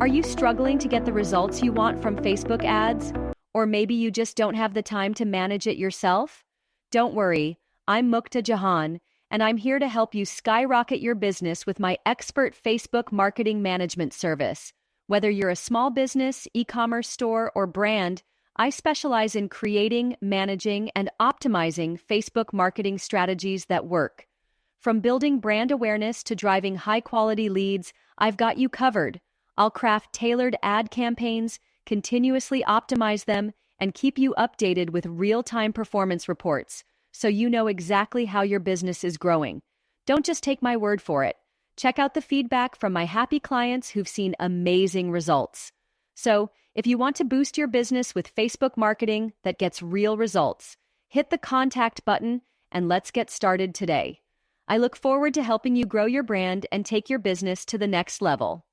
Are you struggling to get the results you want from Facebook ads? Or maybe you just don't have the time to manage it yourself? Don't worry, I'm Mukta Jahan, and I'm here to help you skyrocket your business with my expert Facebook marketing management service. Whether you're a small business, e-commerce store, or brand, I specialize in creating, managing, and optimizing Facebook marketing strategies that work. From building brand awareness to driving high-quality leads, I've got you covered. I'll craft tailored ad campaigns, continuously optimize them, and keep you updated with real-time performance reports, so you know exactly how your business is growing. Don't just take my word for it. Check out the feedback from my happy clients who've seen amazing results. So, if you want to boost your business with Facebook marketing that gets real results, hit the contact button and let's get started today. I look forward to helping you grow your brand and take your business to the next level.